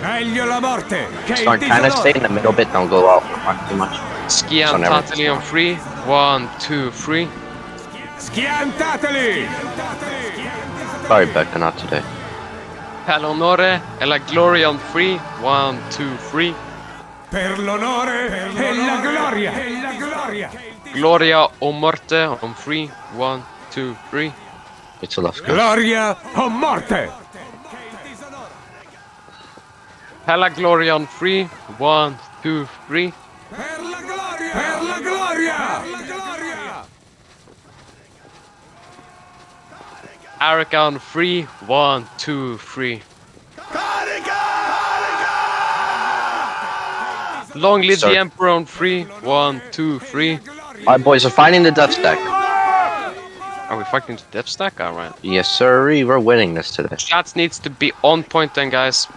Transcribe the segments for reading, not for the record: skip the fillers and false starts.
Meglio la morte che il Start kind of stay in the middle bit, don't go out too much. Schiantateli on 3. 1, 2, 3. Schiantateli! Sorry, Becca, not today. Per l'onore e la gloria on 3. 1, 2, 3. Per l'onore e la gloria! Gloria o morte on 3. 1, 2, 3. It's a left go. Gloria o morte! Per la gloria on 3. 1, 2, 3. Per la gloria! Per la gloria! Per la gloria! Arica on 3. 1, 2, 3. Long live Start. the Emperor on 3. 1, 2, 3. Alright, boys, we're fighting the death stack. Are we fighting the death stack? Alright. Yes, sir. We're winning this today. Shots needs to be on point then, guys.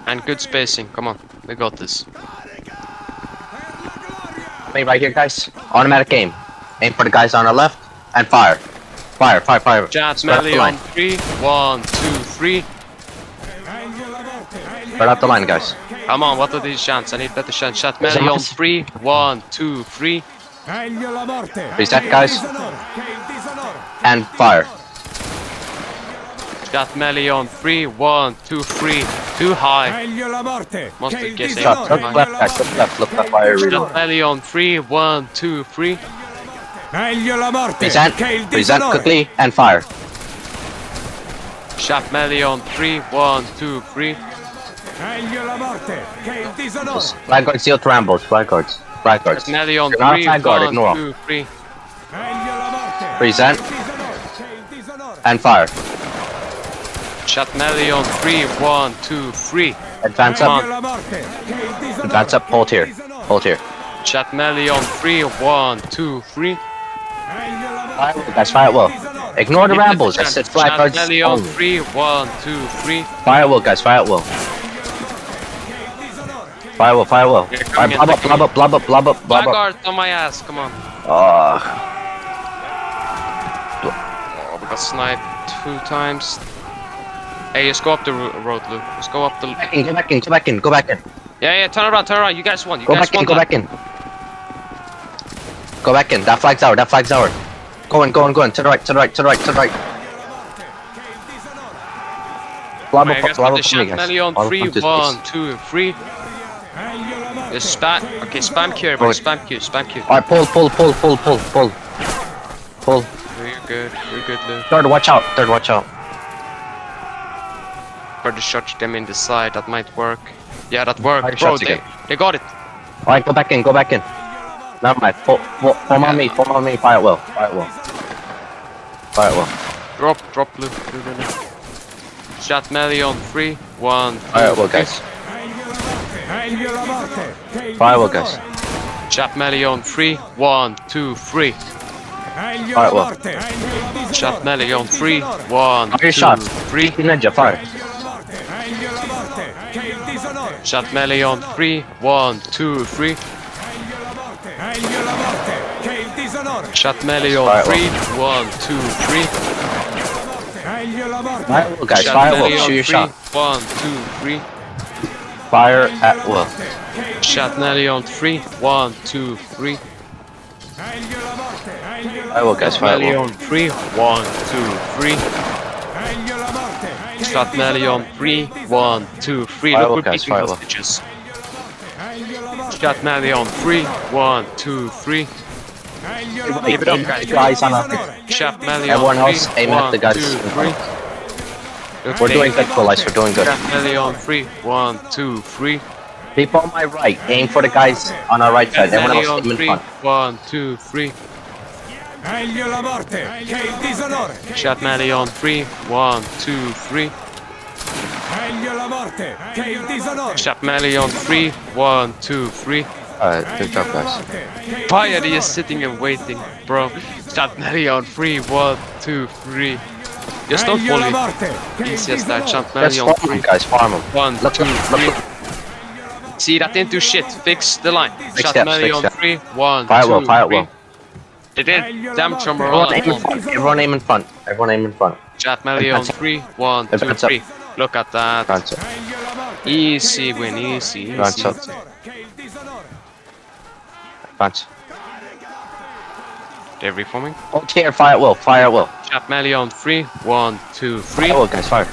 And good spacing. Come on. We got this. Wait, right here, guys. Automatic aim. Aim for the guys on the left and fire. Fire, fire, fire. Shots Spread out melee the line. on 3. 1, 2, 3. Spread out the line, guys. Come on, what are these shots? I need better shots. Shot melee on 3. 1, 2, 3. Reset, guys. And fire. Shot melee on 3. 1, 2, 3. Too high. Must be guessing. Shot. Look left, guys. Look left. Look left. Fire. Shot Reload. melee on 3. 1, 2, 3. Present. Present quickly and fire. Shot melee on 3. 1, 2, 3. Flag guards, seal trambos. Flag guards. Flag guards. Shot melee on You're not 3. flag guard, 1, ignore 2, 3. Present. And fire. Shot melee on 3. 1, 2, 3. Advance up. Advance up. Hold here. Hold here. Shot melee on 3. 1, 2, 3. Fire well, guys. Fire well. Ignore the rambles. I said flag guards. Shot melee on only. 3. 1, 2, 3. Fire well, guys. Fire well. Fire well. Fire well. They're Alright, coming blob up. in, Blob up. Blob up. Blob up. Blob up. Vanguard on my ass, come on. Oh, We got sniped 2 times. Hey, just go up the road, Luke. Just go up the. go back in. Go back in. Go back in. Go back in. Yeah, turn around, turn around. You guys won. You Go guys back in. won. Go back in. Go back in. That flag's ours. That flag's ours. Go in. Go in. Go in. To the right. To the right. To the right. To the right. Blob Alright, up. guys, Blob got up the for me, shot guys. melee on Blob up 3. onto this 1, piece. 2, 3. Just spam. Okay, spam Q, everybody. Spam Q, spam Q. Alright, pull. Pull. We're good. We're good, Luke. Third, watch out. Third, watch out. Further shot them in the side. That might work. Yeah, that worked. Alright, Bro, shots again. they got it. Alright, go back in. Go back in. Never mind. Form on me. Form on me. Fire it well. Fire it well. Fire it well. Drop, Luke. Shot melee on 3. 1, 2, Fire it well, guys. Fire it well, guys. Shot melee on 3. 1, 2, 3. Fire it well. Shot melee on 3. 1, Fire 2, your shots. 3. Ninja, fire. Shot melee on 3. 1, 2, 3. Shot melee on Fire 3. 1, 2, 3. Fire it well, guys. Shot Fire it melee well. on Shoot your 3. shot. 1, 2, 3. Fire at will. Shot melee on 3. 1, 2, 3. Fire it well, guys. Fire it Melee well. on 3. 1, 2, 3. Shot melee on 3. 1, 2, 3. Fire Look, well, we're guys, beating fire those well. bitches. Shot melee on 3. 1, 2, 3. Keep it up, guys. Guys on up. Shot melee Everyone on 3. else aim at the guys. 1, 2, 3. We're doing good, Police. We're doing good. Shot melee on 3. 1, 2, 3. People on my right. Aim for the guys on our right side. Shot Everyone melee else on aim in 3. front. 1, 2, 3. Shot melee on 3. 1, 2, 3. Shot melee on 3. 1, 2, 3. Alright, good job, guys. Fire is sitting and waiting, bro. Shot melee on 3. 1, 2, 3. Just don't volley. Easiest that. Shot melee Let's on farm 3. them, guys. Farm them. 1, Look, 2, look, 3. look. See, that didn't do shit. Fix the line. Shot steps, melee fix on steps. 3. 1, Fire 2, well, fire 3. well. They did damage on Everyone aim in morale. front. Everyone aim in front. Everyone aim in front. Shot melee on 3. 1, 2, Advance up. 3. Look at that. Advance up. Easy win, easy. Advance up. Advance. They're reforming. Hold here, fire at will, fire at will. Chap melee on 3, 1, 2, 3. Fire at will, guys, fire.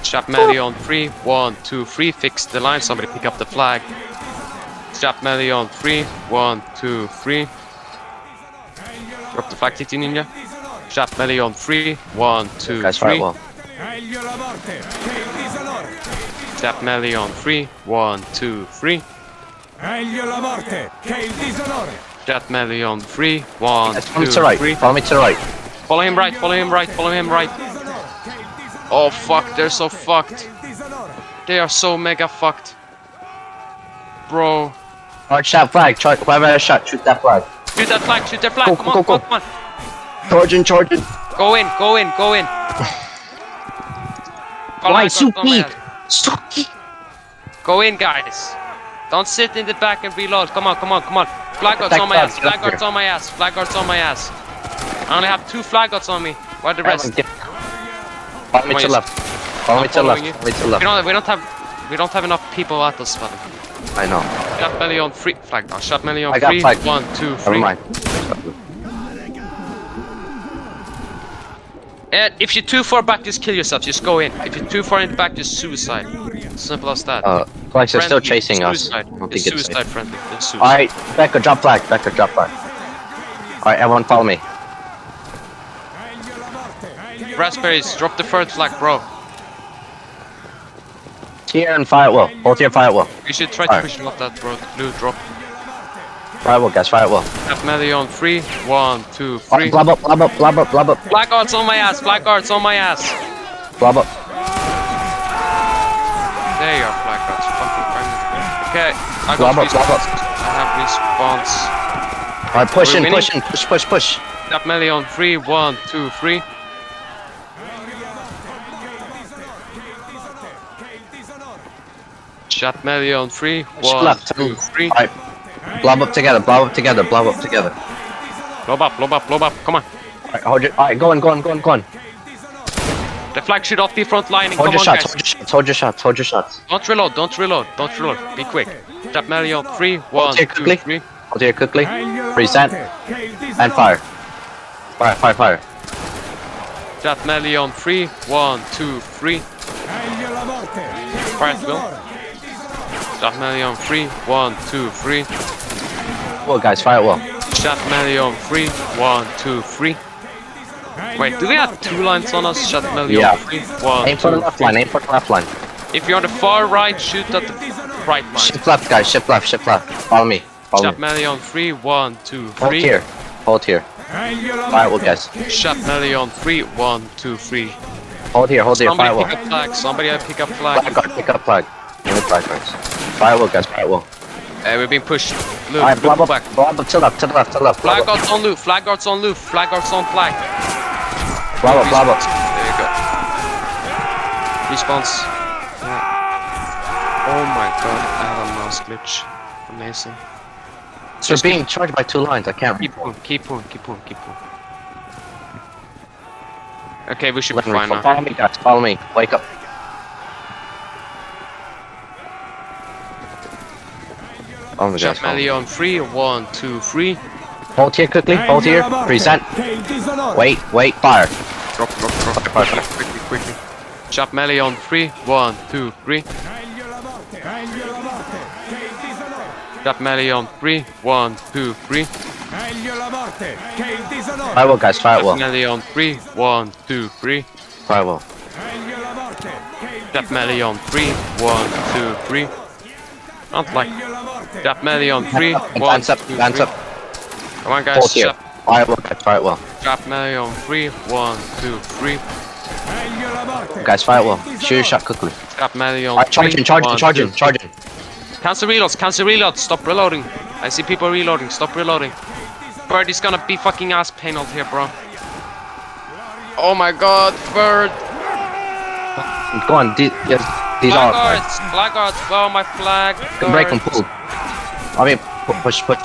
Chap melee on 3, 1, 2, 3. Fix the line, somebody pick up the flag. Chap melee on 3, 1, 2, 3. Drop the flag, TT Ninja. Chap melee on 3, 1, 2, Guys, fire 3. at will. Chap melee on 3, 1, 2, 3. Chap melee on 3, 1, Guys, follow 2, me to the right, 3. follow me to the right. Follow him right, follow him right, follow him right. Oh fuck, they're so fucked. They are so mega fucked. Bro. Charge that flag, charge, whoever has a shot, shoot that flag. Shoot that flag, shoot that flag. Go, Come go, on, go, come on, go. come on. Charging, charging. Go in, go in, go in. Why, so big? So big. Go in, guys. Don't sit in the back and reload. Come on, come on, come on. Flag guards on my ass, flag guards on my ass, flag guards on my ass. I only have 2 flag guards on me. Where the rest? Follow me to the left. Follow me to the left. You. Follow me to the left. We don't have enough people at us, buddy. I know. Shot melee on 3. Flag down. Shot melee on I got 3. flag. 1, 2, 3. Never mind. If you're too far back, just kill yourself. Just go in. If you're too far in the back, just suicide. Simple as that. Flags are still Friendly, chasing us. suicide. I don't It's think it's suicide safe. friendly. It's suicide. Alright, Becca, drop flag. Becca, drop flag. Alright, everyone follow me. Raspberries, drop the 3rd flag, bro. Here and fire at will. Hold here, fire at will. You should try to push off that, bro. Blue drop. Fire at will, guys, fire at will. Tap melee on 3. 1, 2, 3. Alright, blob up, blob up, blob up, blob up. Flag guards on my ass. Flag guards on my ass. Blob up. There you are, flag guards. Fucking friendly. Okay, I Blob got up, blob up. response. I have response. Alright, push We're in, winning. push in, push, push, push. Tap melee on 3. 1, 2, 3. Shot melee on 3. Push 1, left, 2, 3. Alright, blob up together, blob up together, blob up together. Blow up, blow up, blow up. Come on. Alright, hold your, alright, go on, go on, go on, go on. The flag should off be front lining. Hold Come your on, shots, guys. hold your shots, hold your shots, hold your shots. Don't reload, don't reload, don't reload. Be quick. Tap melee on 3. 1, Hold here 2, quickly. 3. Hold here quickly. Present. And fire. Fire, fire, fire. Tap melee on 3. 1, 2, 3. Fire at will. Tap melee on 3. 1, 2, 3. Well, guys, fire at will. Shot melee on 3. 1, 2, 3. Wait, do we have 2 lines on us? Shot melee Yeah. on 3. 1, Aim for the 2, left 3. line, aim for the left line. If you're on the far right, shoot at the right line. Shift left, guys, shift left, shift left. Follow me, follow Shot me. melee on 3. 1, 2, 3. Hold here, hold here. Fire at will, guys. Shot melee on 3. 1, 2, 3. Hold here, fire Somebody at will. pick up flag. Somebody pick up flag. Flag guard, pick up flag. Give me flag guards. Fire at will, guys, fire at will. We're being pushed. Look, Alright, blob look up, back. blob up to the left, to the left, to the left. Flag Blob up, guards on loop. Flag guards on loop. Flag guards on flag. blob up, blob up. There you go. Response. Yeah. Oh my god, I have a mouse glitch. Amazing. So we're being charged by 2 lines, I can't Keep on, keep on, keep on, keep on. Okay, we should be fine now. Follow me, guys, follow me. Wake up. Follow me, guys, Shot follow me. melee on 3. 1, 2, 3. Hold here quickly, hold here. Present. Wait, fire. Drop, drop, drop. Fire, fire. Quickly, quickly. Shot melee on 3. 1, 2, 3. Shot melee on 3. 1, 2, 3. Fire at will, guys, fire at Shot will. melee on 3. 1, 2, 3. Fire at will. Shot melee on 3. 1, 2, 3. Not like. Shot melee on 3. 1, Advance up, 2, advance 3. up. Come on, guys. Hold here. Shot, Fire at will, guys, fire at will. shot melee on 3. 1, 2, 3. Guys, fire at will. Shoot your shot quickly. Shot melee on Alright, 3. charging, charging, 1, charging, 2. charging. Cancel reloads, cancel reloads. Stop reloading. I see people reloading. Stop reloading. Bird is gonna be fucking ass paneled here, bro. Oh my god, Bird. Go on, these Flag are. guards, flag guards, blow my flag. You can break them, guards. pull. I mean, push. Pull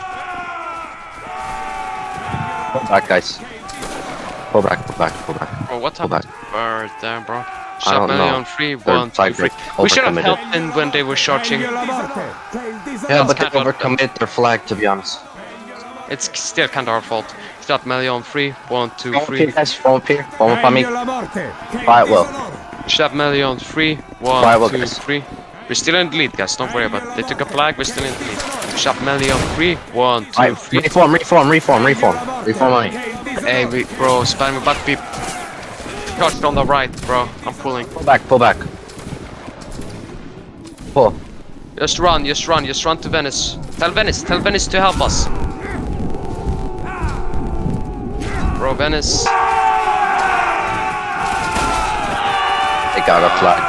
back, guys. Pull back. Bro, what Pull happened back. to Bird there, bro? I don't Melee know. on 3, They're 1, 2, 3. We should have overcommitted. helped them when they were charging. Yeah, but they kind of- overcommit their flag, to be honest. It's still kind of our fault. Start melee on 3, 1, 2, Form up 3. here, guys. Form up here. Form up on me. Fire at will. Start melee on 3, Fire 1, will, 2, guys. 3. We're still in the lead, guys. Don't worry about it. They took a flag. We're still in the lead. Start melee on 3, 1, 2, Alright, 3. reform on me. Hey, bro, spam about to be touched on the right, bro. I'm pulling. Pull back. Pull. Just run to Venice. Tell Venice to help us. Bro, Venice. They got a flag.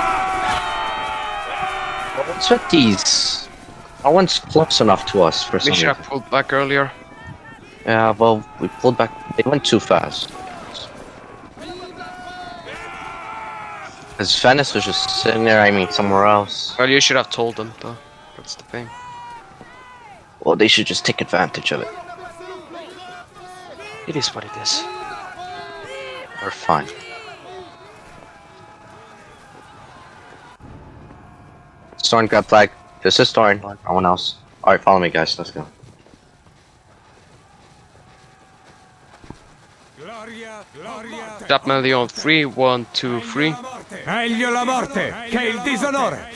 What's with these? No one's close enough to us for some We should reason. have pulled back earlier. Yeah, well, we pulled back. They went too fast. Because Venice was just sitting there, I mean, somewhere else. Well, you should have told them, though. That's the thing. Well, they should just take advantage of it. It is what it is. We're fine. Storm grab flag. This is Storm. No one else. Alright, follow me, guys. Let's go. Stop melee on 3, 1, 2, 3. Meglio la morte che il disonore.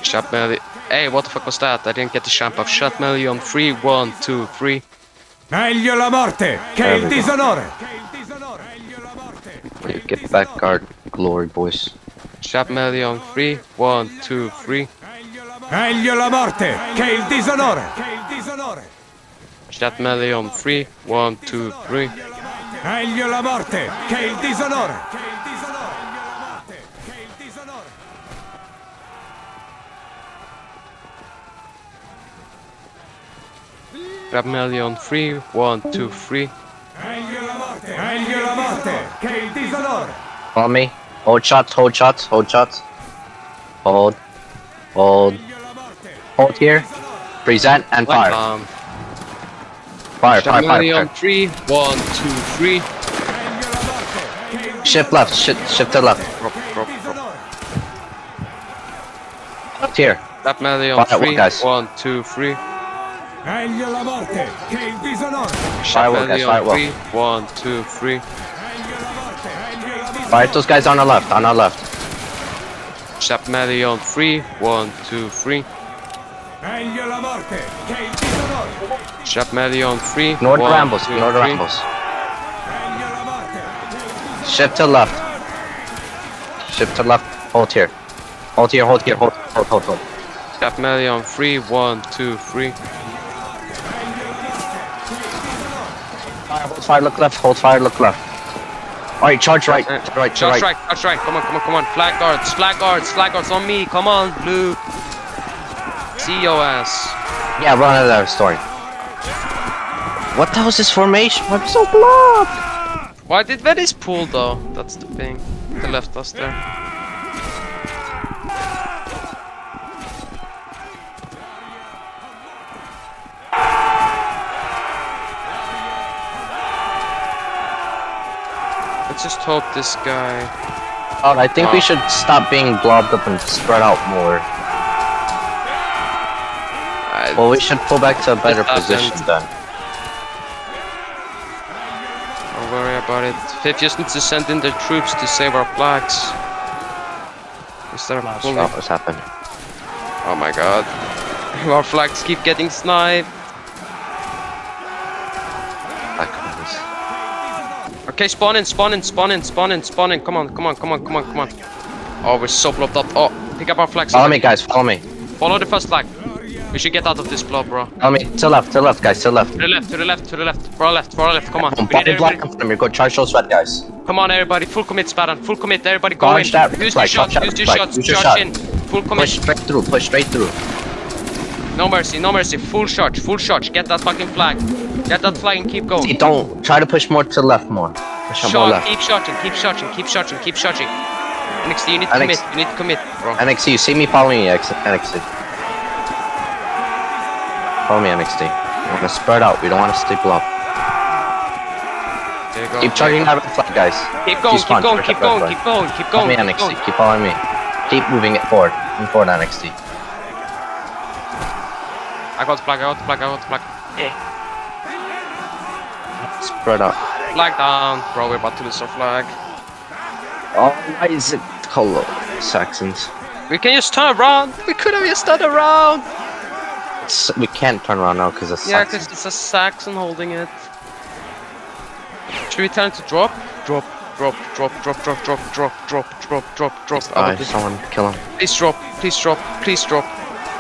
Shot melee. Hey, what the fuck was that? I didn't get the champ up. Shot melee on 3, 1, 2, 3. Meglio la morte che There il we go. disonore. Get back our glory, boys. Shot melee on 3, 1, 2, 3. Meglio la morte che il disonore. Shot melee on 3, 1, 2, 3. Meglio la morte che il disonore. Grab melee on 3, 1, 2, 3. Meglio la morte che il disonore. Follow me. Hold shots. Hold here. Present and fire. Fire. Shot melee on 3, 1, 2, 3. Shift left. Shift to left. Drop. Left here. Shot melee on Fire, 3, guys. 1, 2, 3. Meglio la morte che il disonore. Shot Fire, melee guys, on fire, 3, 1, 2, 3. Fire those guys on our left. Shot melee on 3, 1, 2, 3. Meglio la morte che il disonore. Shot melee on 3, Ignore the 1, rambles. 2, Ignore the 3. rambles. Shift to left. Hold here. Hold. Shot melee on 3, 1, 2, 3. Hold fire, look left. Alright, charge right. Charge right. Come on. Flag guards on me. Come on, blue. See your ass. Yeah, run out of there, Story. What the hell is this formation? I'm so blocked. Why did Venice pull though? That's the thing. They left us there. Let's just hope this guy. I think we should stop being blobbed up and spread out more. Well, we should pull back to a better position then. Don't worry about it. Fifth just needs to send in their troops to save our flags. Instead of pulling. Stop what's happening. Oh my god. Our flags keep getting sniped. Okay, spawn in. Come on. Oh, we're so blobbed up. Oh, pick up our flags. Follow me, guys. Follow me. Follow the first flag. We should get out of this blob, bro. Follow me. To left, guys. To left. To the left. For our left. Come on. We need Body block everybody. in front of me. Go charge those red guys. Come on, everybody. Full commit, Spartan. Full commit. Everybody go Charge in. that Use flag, your shots. charge that flag. Use your Charge shot. in. Full commit. Push straight through. No mercy. Full charge. Get that fucking flag. Get that flag and keep going. See, don't try to push more to the left more. Push up more Shot. left. Keep shotting. NXT, you need to commit. Bro. NXT, you see me? Follow me, NXT. Follow me, NXT. We want to spread out. We don't want to stay blocked. There you go. Keep charging that red flag, guys. Keep going, Despawn, keep going, push keep up red going, flag. keep going, keep Follow going, me, keep going. NXT. Keep following me. Keep moving it forward. Move forward, NXT. I got the flag, I got the flag, I got the flag. Yeah. Spread out. Flag down. Bro, we're about to lose our flag. Oh, why is it Colo Saxons? We can just turn around. We could have just turned around. We can't turn around now because it's Yeah, Saxons. because it's a Saxon holding it. Should we turn to drop? Drop, drop, drop, drop, drop, drop, drop, drop, drop, drop, drop. Someone kill him. Please drop, please drop, please drop,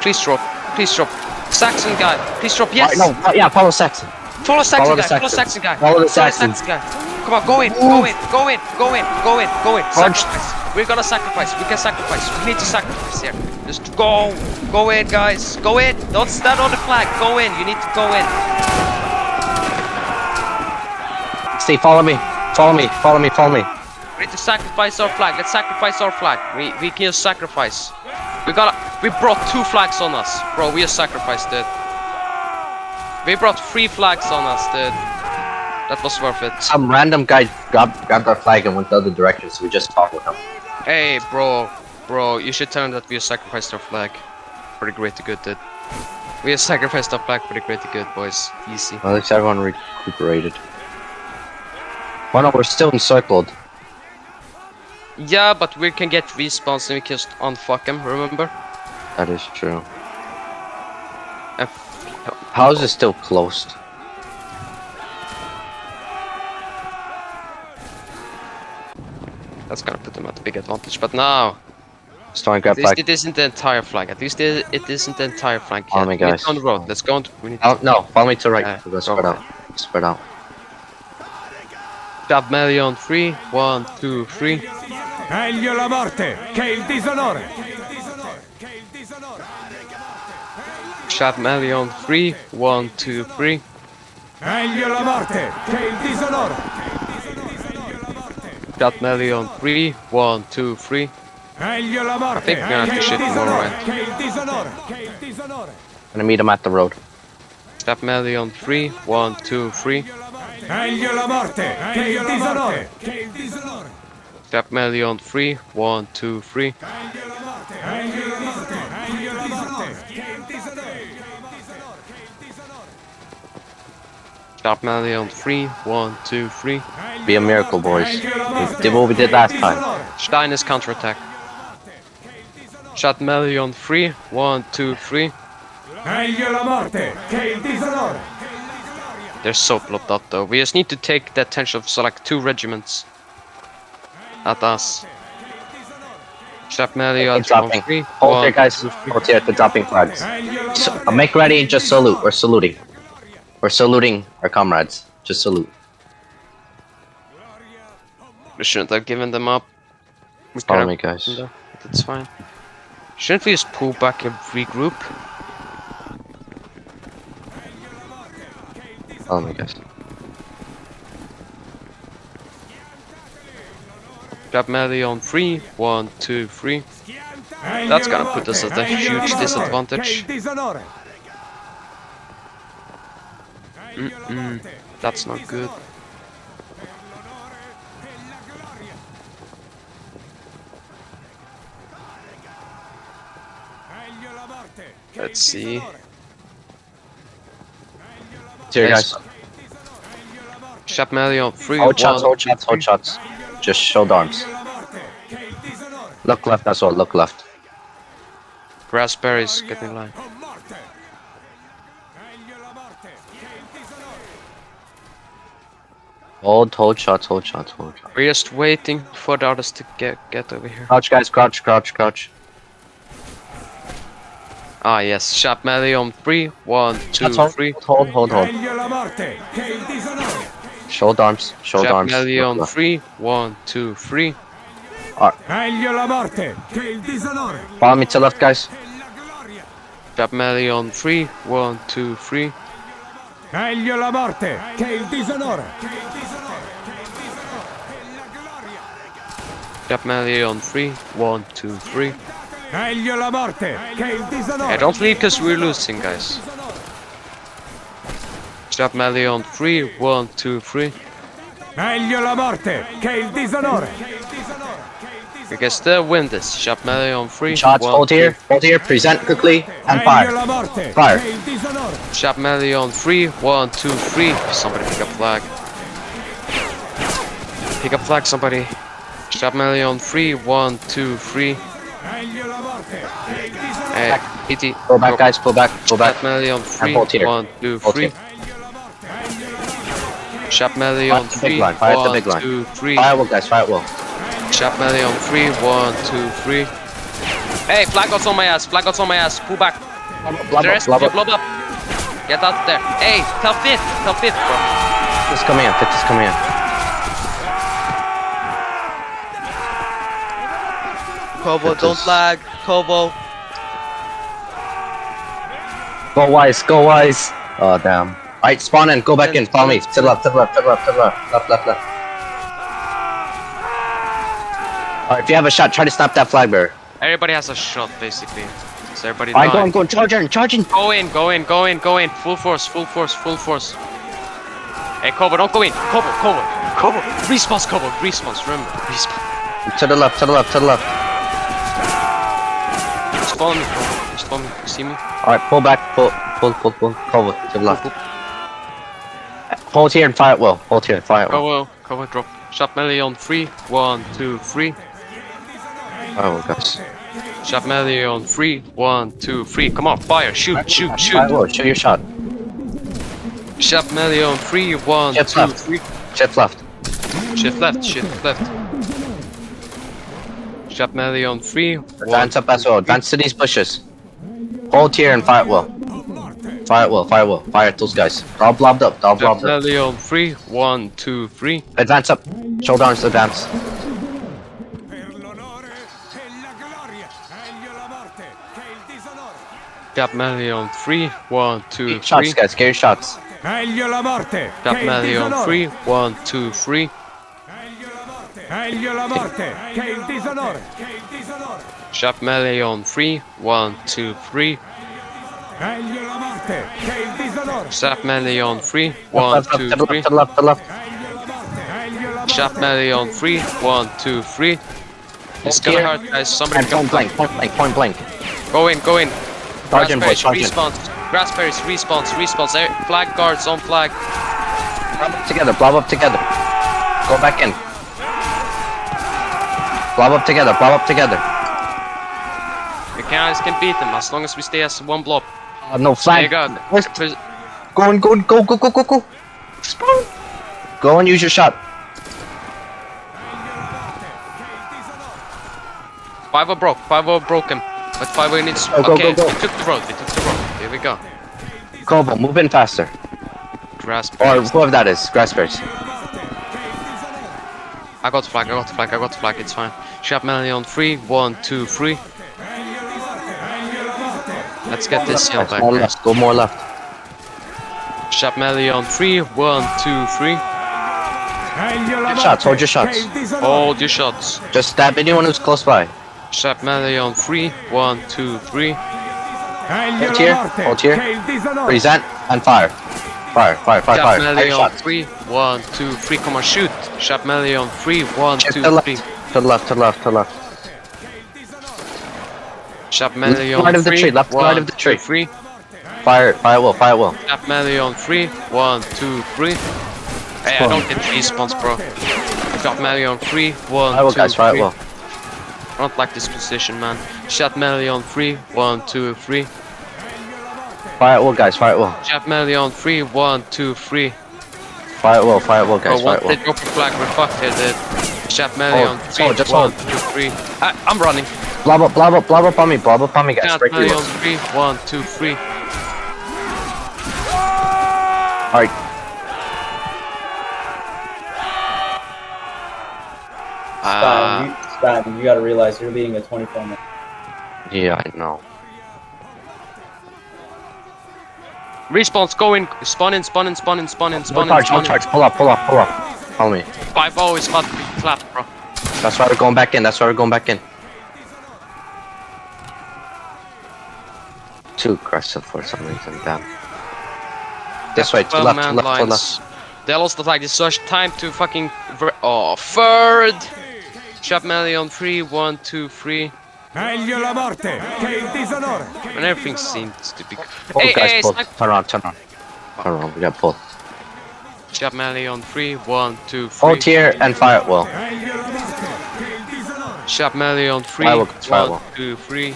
please drop, please drop. Saxon guy, please drop, yes! No, yeah, follow Saxon. Follow Saxon Follow the guy, follow Saxons. Saxon guy. Follow the Saxons. Saxon guy. Come on, go in, go in, go in, go in, go in, go in. Punch. Sacrifice. We're gonna sacrifice, we can sacrifice. We need to sacrifice here. Just go. Go in, guys. Go in. Don't stand on the flag. Go in. You need to go in. Steve, follow me. Follow me. Follow me. Follow me. We need to sacrifice our flag. Let's sacrifice our flag. We can just sacrifice. We brought 2 flags on us. Bro, we just sacrificed it. We brought 3 flags on us, dude. That was worth it. Some random guy grabbed our flag and went the other direction, so we just followed him. Hey, bro, you should tell him that we have sacrificed our flag for the greater good, dude. We have sacrificed our flag for the greater good, boys. Easy. Well, at least everyone recuperated. Oh no, we're still encircled. Yeah, but we can get respawns and we can just unfuck him, remember? That is true. And How is it still closed? that's gonna put them at a big advantage, but now... Storm grab At least flag. it isn't the entire flag. At least it isn't the entire flag Follow yet. me, We need guys. to go on the road. Let's go on. We need Oh, no, follow me to the right. Yeah, We'll go spread for out. Spread out. Jab melee on 3. 1, 2, 3. Meglio la morte che il disonore. Jab melee on 3. 1, 2, 3. Meglio la morte che il disonore. Jab melee on 3. 1, 2, 3. Meglio la morte I think we're gonna have to che shit il more disonore. right. Che il disonore. Che il disonore. Gonna meet him at the road. Jab melee on 3. 1, 2, 3. Meglio la morte che il disonore. Che il disonore. Jab melee on 3. 1, 2, 3. Meglio la morte. Meglio la morte. Meglio la morte che il disonore. Jab melee on 3. 1, 2, 3. Be a miracle, boys. We did what we did last time. Stein is counterattack. Shot melee on 3. 1, 2, 3. Meglio la morte che il disonore. They're so blocked up though. We just need to take the attention of like 2 regiments at us. Shot melee on Dropping. 3. Hold here, 1, guys. 2, 3. Hold here. They're dropping flags. Meglio la So, morte. make ready and just salute. We're saluting. We're saluting our comrades. Just salute. We shouldn't have given them up. We Follow could me, have- guys. but that's fine. Shouldn't we just pull back and regroup? Follow me, guys. Grab melee on 3. 1, 2, 3. Meglio That's la gonna morte. put us at a Meglio la huge morte disadvantage. che il disonore. That's not good. Let's see. Here, Yes. guys. Shot melee on 3. Hold shots, 1, hold shots, hold shots. Just shoulder arms. Look left as well, look left. Raspberries, get in line. Hold shots, hold shots, hold shots. We're just waiting for the others to get over here. Crouch, guys, crouch, crouch, crouch. Ah yes, shot melee on 3. 1, 2, Shots, hold, 3. hold. Meglio la morte che il disonore. Shoulder arms, shoulder Shot arms. melee Look on left. 3. 1, 2, 3. Meglio la morte che il disonore. Follow me to left, guys. Shot melee on 3. 1, 2, 3. Meglio la morte che il disonore. Shot melee on 3. 1, 2, 3. Meglio la morte che il disonore. Hey, don't leave because we're losing, guys. Shot melee on 3. 1, 2, 3. Meglio la morte che il disonore. We can still win this. Shot melee on 3. Shots, hold here, present quickly, and Meglio fire. la morte Fire. che il disonore. Shot melee on 3. 1, 2, 3. Somebody pick up flag. Pick up flag, somebody. Shot melee on 3. 1, 2, 3. Meglio la morte che il disonore. Hey, PT. Pull back, guys, pull back. Shot melee on 3. hold here. 1, 2, Hold 3. here. Shot melee Fire on at the 3. big line, fire at the 1, big line. 2, 3. Fire well, guys, fire well. Shot melee on 3. 1, 2, 3. Hey, flag outs on my ass. Flag outs on my ass. Pull back. Blob The up, rest blob of you, up. blob up. Get out there. Hey, tell fifth. Tell fifth, bro. Fifth is coming in, fifth is coming in. Kovo, Fifth don't is- lag. Kovo. Go wise. Oh, damn. Alright, spawn in, go back in, follow me. To the left, to the left, to the left, to the left. Left. Alright, if you have a shot, try to stop that flag bearer. Everybody has a shot, basically. So everybody Alright, die. go on, charging. Go in. Full force. Hey, Kovo, don't go in. Kovo. Respawns, Kovo. Respawns, remember. Respawn. To the left. Just follow me, Kovo. Just follow me. You see me? Alright, pull back, pull. Cover, to the left. Hold here and fire it well. Kovo, drop. Shot melee on 3. 1, 2, 3. Oh, guys. Shot melee on 3. 1, 2, 3. Come on, fire. Shoot. Fire well, shoot your shot. Shot melee on 3. 1, Shift 2, left. 3. Shift left. Shift left. Shot melee on 3. Advance up as well. Advance to these bushes. Hold here and fire it well. Fire at those guys. All blobbed up. Shot melee on 3. 1, 2, 3. Advance up. Shoulder arms, advance. Per l'onore e la gloria. Meglio la morte che il disonore. Shot melee on 3. 1, 2, Get 3. shots, guys. Get your shots. Meglio la morte Shot che il melee on disonore. 3. 1, 2, 3. Meglio la morte che il disonore. Shot melee on 3. 1, 2, 3. Meglio la morte che il disonore. Shot melee on 3. 1, 2, 3. To the left. Meglio la Shot morte. melee on 3. 1, 2, 3. It's gonna Here. hurt, guys. Somebody And pick up point blank. Go in. Sergeant boy, Grassberries, sergeant. respawns. Grassberries, respawns. Flag guards on flag. Blob up together. Go back in. Blob up together. The guys can beat them as long as we stay as one blob. No There flag. you go. Where's- Go. Spawn. Go and use your shot. 5-0 broke. 5-0 broken. But 5-0 needs. Go. Okay, we took the road. Here we go. Kobo, move in faster. Or Grassberries. whoever that is. Grassberries. I got the flag. It's fine. Shot melee on 3. 1, 2, 3. Let's get this hill back. More Guys. left. Go more left. Shot melee on 3. 1, 2, 3. Meglio la Your shots, morte hold your shots. che il disonore. Hold your shots. Just stab anyone who's close by. Shot melee on 3. 1, 2, 3. Meglio Hold la here, morte hold here. che il disonore. Present and fire. Fire. Shot melee High on shots. 3. 1, 2, 3. Come on, shoot. Shot melee on 3. 1, Shift 2, to the 3. left. To the left. Shot melee on Side of the 3. tree, left side 1, of the tree. 2, 3. Fire well. Shot melee on 3. 1, 2, 3. Hey, I don't get respawns, bro. Shot melee on 3. 1, Fire well, 2, guys, fire 3. well. I don't like this position, man. Shot melee on 3. 1, 2, 3. Fire well, guys, fire well. Shot melee on 3. 1, 2, 3. Fire well, guys, Oh, fire once they well. drop a flag, we're fucked here, dude. Shot melee Hold, on 3. hold, just 1, hold. 2, 3. I'm running. Blob up on me, guys. Shot Break melee your on 3. 1, 2, 3. Alright. Spaten, you gotta realize you're leading a 24 minute. Yeah, I know. Respawns, go in. Spawn in. No charge. Pull up. Follow me. 5-0 is hot. Clap, bro. That's why we're going back in. 2 aggressive for some reason, damn. This way, to the left. They lost the flag. This is such time to fucking... Oh, third! Shot melee on 3, 1, 2, 3. Meglio la morte che il disonore. And everything seems to be... Pull, Hey, guys, hey, pull. snipe! Turn on, turn on. Turn on, we got pull. Shot melee on 3, 1, 2, 3. Hold here and fire at will. Meglio la morte che il disonore. Shot melee on 3, Firewall, firewall. 1, 2, 3.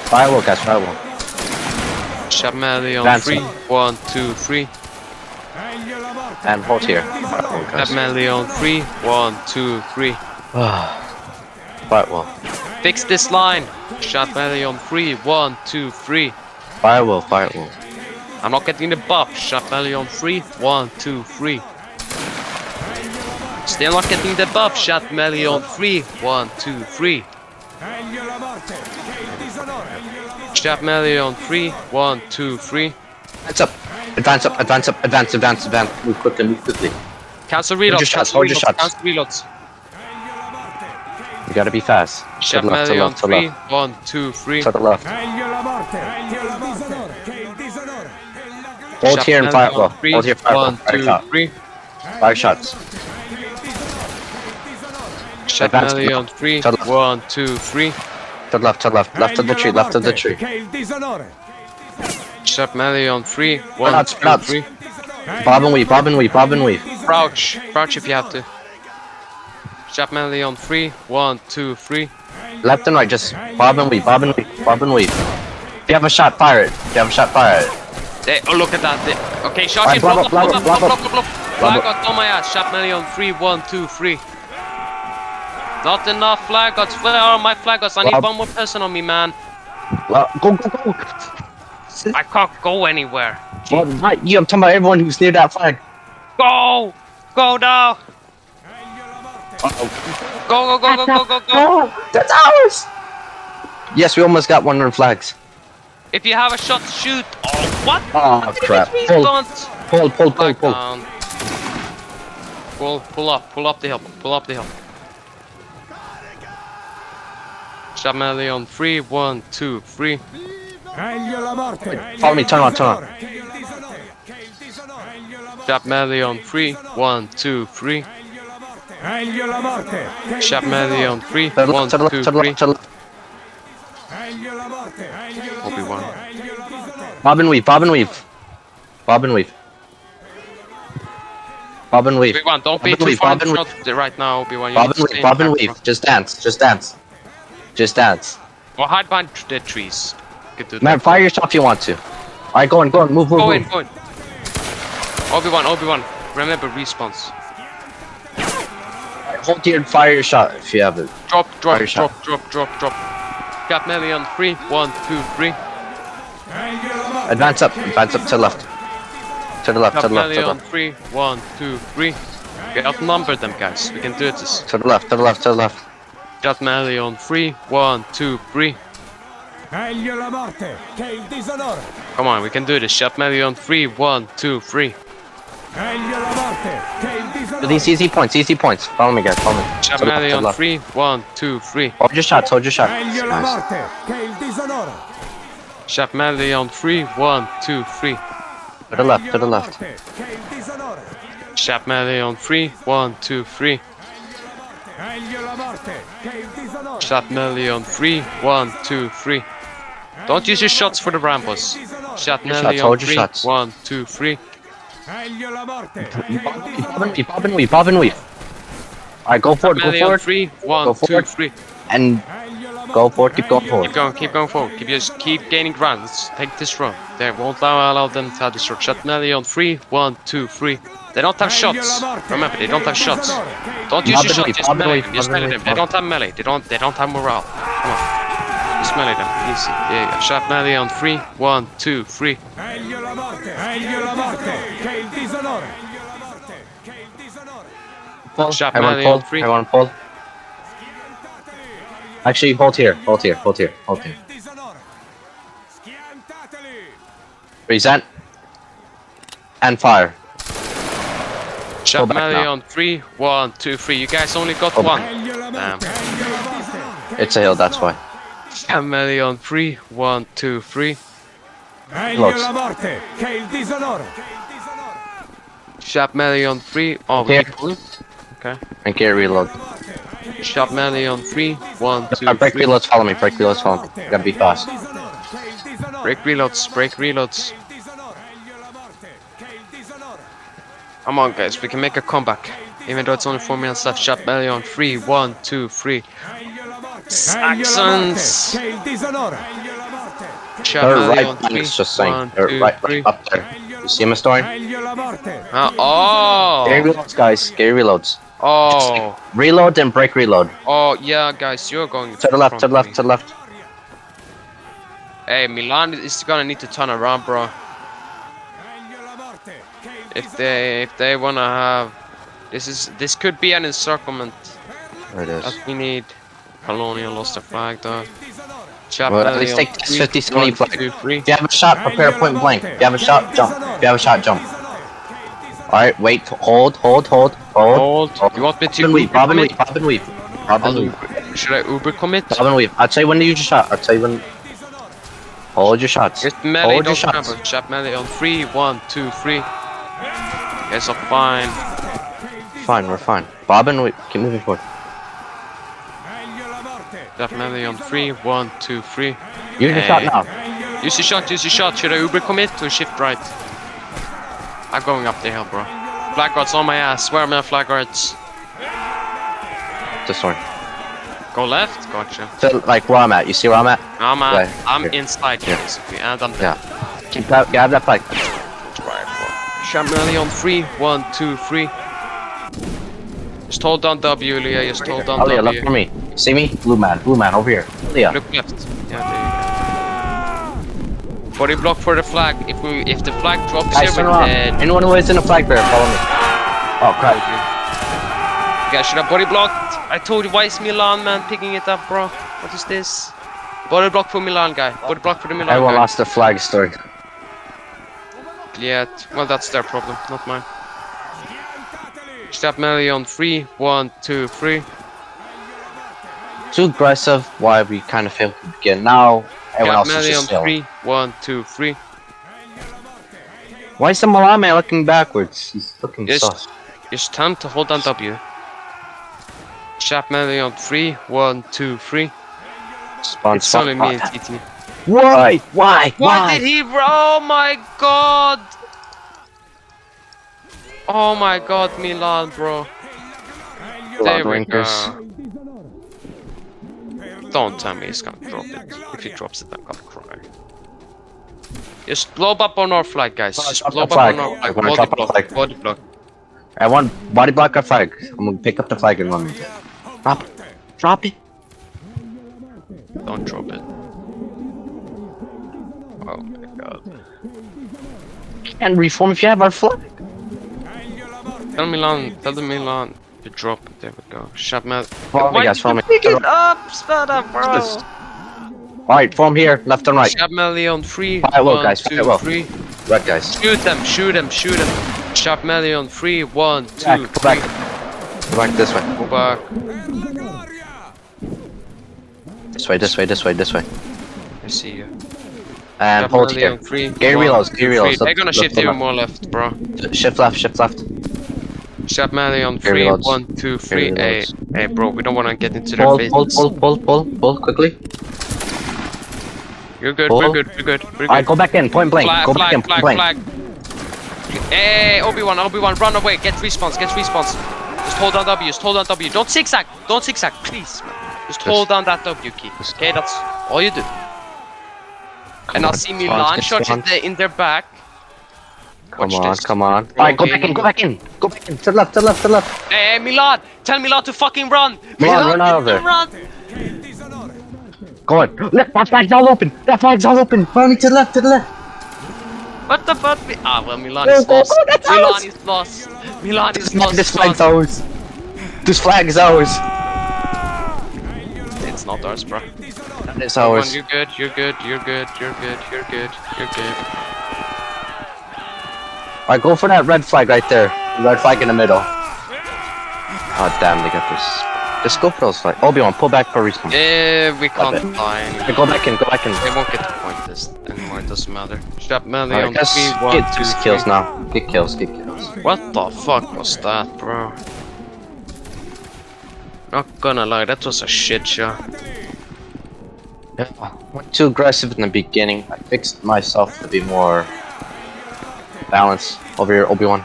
Fire at will, guys, fire at will. Shot melee on Dance. 3, 1, 2, 3. Meglio la morte. And hold here. Fire at will, Shot guys. melee on 3, 1, 2, 3. Fire at will. Fix this line. Shot melee on 3, 1, 2, 3. Fire at will, fire at will. I'm not getting the buff. Shot melee on 3, 1, 2, 3. Still not getting the buff. Shot melee on 3, 1, 2, 3. Meglio la morte che il disonore. Shot melee on 3, 1, 2, 3. Advance up. Advance up, advance up, advance, advance, advance. Move quickly, move quickly. Cancel your reloads. shots, Cancel hold your reloads. shots. Cancel reloads. You gotta be fast. To Shot the left, to melee the on left, to the 3, left. 1, 2, 3. To the left. Meglio la morte che il disonore. Che il disonore. Hold Shot here and melee fire at will. on 3, Hold here, fire at will. 1, Fire 2, shot. 3. Fire shots. Shot Advance melee to on 3, the left. 1, 2, 3. To the left, to the left. Left of the tree, left of the tree. Che il disonore. Shot melee on 3, 1, Nuts, 2, nuts. 3. Bob and weave, bob and weave, bob and weave. Crouch. Crouch if you have to. Shot melee on 3, 1, 2, 3. Left and right, just bob and weave, bob and weave, bob and weave. If you have a shot, fire it. If you have a shot, fire it. Hey, oh, look at that. Okay, shot Alright, him. Block, block block, up, block, block block, up, block, block. block Flag up. got on my ass. Shot melee on 3, 1, 2, 3. Not enough flag gods. Where are my flag gods? I need Block. one more person on me, man. Go, go, go. I can't go anywhere. Well, not you, I'm talking about everyone who's near that flag. Go! Go now! Uh-oh. Go, go, go, go, go, go, go! No, that's ours! Yes, we almost got one of the flags. If you have a shot, shoot! Oh, what? Oh, crap. Pull, pull, pull, pull, Back pull. down. Pull up the hill, pull up the hill. Shot melee on 3, 1, 2, 3. Meglio la morte. Follow me, turn on, turn on. Che il disonore. Che il disonore. Meglio la morte. Shot melee on 3, 1, 2, 3. Meglio la morte. Che il Shot melee on 3, To the 1, left, to the 2, left, to the 3. left, to the left. Meglio la morte. Meglio la Obi-Wan. morte. Meglio la morte. Bob and weave, bob and weave. Bob and weave. Bob and weave. Obi-Wan, don't be Bob and too weave, far bob and in weave. front right now, Obi-Wan. You Bob need and to weave, stay bob in and back weave. front. Just dance, just dance. Just dance. Or hide behind the trees. Get to Man, fire your shot if you want to. Alright, go on, go on, move, move, Go in, move. go in. Obi-Wan. Remember respawns. Hold here and fire your shot if you have it. Drop. Fire shot. Got melee on 3, 1, 2, 3. Advance up to the left. To the left, Got to the left, melee to the on left. 3, 1, 2, 3. Okay, outnumber them, guys. We can do this. To the left, to the left, to the left. Got melee on 3, 1, 2, 3. Meglio la morte. Che il disonore. Come on, we can do this. Shot melee on 3, 1, 2, 3. Meglio la morte. Che il To disonore. these easy points. Follow me, guys, follow me. Shot To the left, melee to the on left. 3, 1, 2, 3. Hold your shots, hold your shots. Meglio la Nice. morte. Che il disonore. Shot melee on 3, 1, 2, 3. To the left, to the left. Che il disonore. Shot melee on 3, 1, 2, 3. Meglio la morte. Che il disonore. Shot melee on 3, 1, 2, 3. Don't use your shots for the Rambos. Shot Your melee shots, on hold your 3, shots. 1, 2, 3. Meglio la morte. Bob and weave, bob and weave. Alright, go forward, go Melee on forward. 3, Go 1, 2, forward. 3. And Meglio la morte. go forward, keep going forward. Keep going forward. Keep gaining ground. Let's take this road. They won't allow them to have this road. Shot melee on 3, 1, 2, 3. They don't have shots. Remember, they don't have shots. Don't use your shots. Just melee them. Just melee them. They don't have melee. They don't have morale. Come on. Just melee them. Easy. Yeah. Shot melee on 3, 1, 2, 3. Meglio la morte. Meglio la morte. Che il disonore. Meglio la morte. Che il disonore. Pull. Shot Everyone melee pull, on 3. everyone pull. Actually, hold here, hold here, hold here, hold here. Disonore. Schiantateli. Present. And fire. Shot back melee now. on 3, 1, 2, 3. You guys only got Go one. Meglio la Damn. morte. Meglio la morte. It's a hill, that's why. Shot melee on 3, 1, 2, 3. Meglio Close. la morte. Che il disonore. Sharp melee on 3. Oh, we Here. keep pulling? Okay. And get reload. Sharp melee on 3. 1, 2, Break 3. reloads, follow me. Break reloads, follow me. You gotta be fast. Break reloads, break reloads. Come on, guys, we can make a comeback. Even though it's only 4 minutes left. Sharp melee on 3. 1, 2, 3. Saxons! Sharp They're melee right on behind 3. us, just saying. 1, They're 2, right 3. up there. You see him, Story? Oh! Get reloads, guys. Get reloads. Oh! Reload and break reload. Oh, yeah, guys, you're going To the left, to the left, me. to the left. Hey, Milan is gonna need to turn around, bro. If they wanna have, this could be an encirclement There it is. that we need. Colonial lost their flag though. Well, at least take this 50 lead flag. 2, 3. If you have a shot, prepare point blank. If you have a shot, jump. If you have a shot, jump. Alright, wait, hold. Hold. You want me to Bob and Uber weave, Bob and weave, Bob and weave. Should I Uber commit? Bob and weave. I'll tell you when to use your shot. I'll tell you when. Hold your shots. Just melee, Hold your don't shots. scramble. Sharp melee on 3, 1, 2, 3. Guys are fine. Fine, we're fine. Bob and weave. Keep moving forward. Sharp melee on 3, 1, 2, 3. Use your shot now. Use your shot, use your shot. Should I Uber commit or shift right? I'm going up the hill, bro. Flag guards on my ass. Where are my flag guards? This one. Go left? Gotcha. So, like where I'm at. You see where I'm at? I'm Here. inside here, Here. basically. And I'm Yeah. Keep that. Grab that flag. Sharp melee on 3, 1, 2, 3. Just hold down W, Leah. Just hold down Oh yeah, look W. for me. See me? Blue man over here. Yeah. Look left. Yeah, there you go. Body block for the flag. If the flag drops Guys, here, turn we're around. dead. Anyone who is in a flag bearer, follow me. Oh crap. You guys should have body blocked. I told you, why is Milan man picking it up, bro? What is this? Body block for Milan guy. Body block for the Milan Everyone guy. lost their flag, Story. Yeah, well that's their problem, not mine. Stab melee on 3, 1, 2, 3. Too aggressive. Why we kind of failed to begin. Now everyone else is Melee just on still. 3, 1, 2, 3. Why is the Milan man looking backwards? He's looking Yes. sus. It's time to hold down W. Sharp melee on 3, 1, 2, 3. Spawn, It's spawn. only me and TT. Why? Why did he? Oh my god! Oh my god, Milan, bro. There we go. Don't tell me he's gonna drop it. If he drops it, I'm gonna cry. Just blow up on our flag, guys. Just Drop blow the up on flag. our flag. We're gonna Body drop the block. flag. Body block. I want body block or flag. I'm gonna pick up the flag and run. Drop it. Drop it. Don't drop it. Oh my god. And reform if you have our flag. Tell the Milan to drop it. There we go. Shut me. Follow me, guys. Follow me. Pick it up, spell up, bro. Alright, form here, left and right. Stab melee on 3. Fire well, 1, guys, 2, fire well. 3. Red guys. Shoot them, shoot them, shoot them. Sharp melee on 3, 1, 2, Back, go 3. back. Go back this way. Go back. This way, this way, this way, this way. I see you. And Sharp hold melee here. on 3. Get 1, reloads, 2, get reloads. 3. They're gonna shift even more left, bro. Shift left, shift left. Sharp melee on Get 3, reloads. 1, 2, 3. Get Hey, reloads. hey, bro, we don't wanna get into their Pull, faces. pull, quickly. You're good, Pull. we're good, we're good, we're good. Alright, go back in, point blank. Flag, Go back flag, in, point flag, blank. flag. Hey, Obi-Wan, run away. Get respawns, get respawns. Just hold down W, just hold down W. Don't zigzag, please, man. Just hold down that W key. Okay, that's all you do. And I'll see Milan shots in their back. Come Watch on, this. come on. Alright, go back in, go back in. Go back in. To the left, to the left, to the left. Hey, Milan, tell Milan to fucking run. Milan, run out of there. Run. Go on. Left, that flag's all open. That flag's all open. Follow me to the left, to the left. What the fuck? Ah, well, Milan is lost. Milan is lost. Milan is lost. This flag's ours. This flag is ours. It's not ours, bro. That is Come on, ours. you're good, you're good, you're good, you're good, you're good, you're good. Alright, go for that red flag right there. Red flag in the middle. Oh damn, they got this. Just go for those flags. Obi-Wan, pull back for respawn. We can't fly Hey, anymore. go back in, go back in. They won't get to point this anymore, it doesn't matter. Sharp melee Alright, on guys, 3, 1, get 2, kills 3. now. Get kills, get kills. What the fuck was that, bro? Not gonna lie, that was a shit shot. Yeah, went too aggressive in the beginning. I fixed myself to be more balanced over here, Obi-Wan.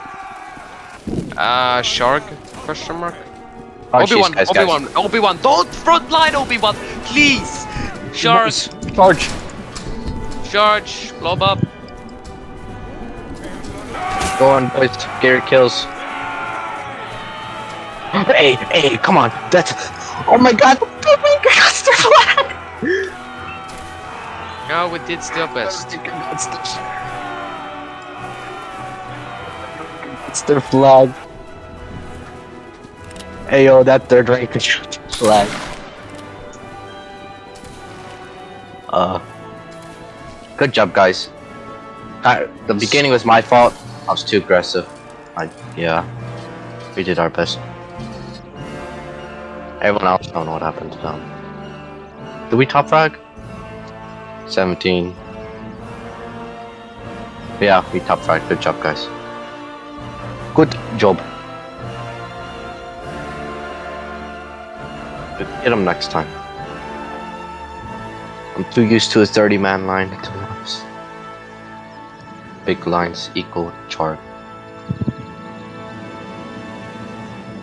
Shark? Question mark? Oh, Obi-Wan, jeez, guys, Obi-Wan, Obi-Wan, don't frontline Obi-Wan, please! Shark, Nice. Charge! charge, blob up. Go on, boys. Get your kills. Hey, hey, come on. That's... Oh my god! Oh my god, it's the flag! Yeah, we did still best. It's their flag. Hey yo, that third rank flag. Good job, guys. The beginning was my fault. I was too aggressive. Yeah. We did our best. Everyone else don't know what happened to them. Did we top frag? 17. Yeah, we top frag. Good job, guys. Good job. Get him next time. I'm too used to a 30-man line, to be honest. Big lines equal chart.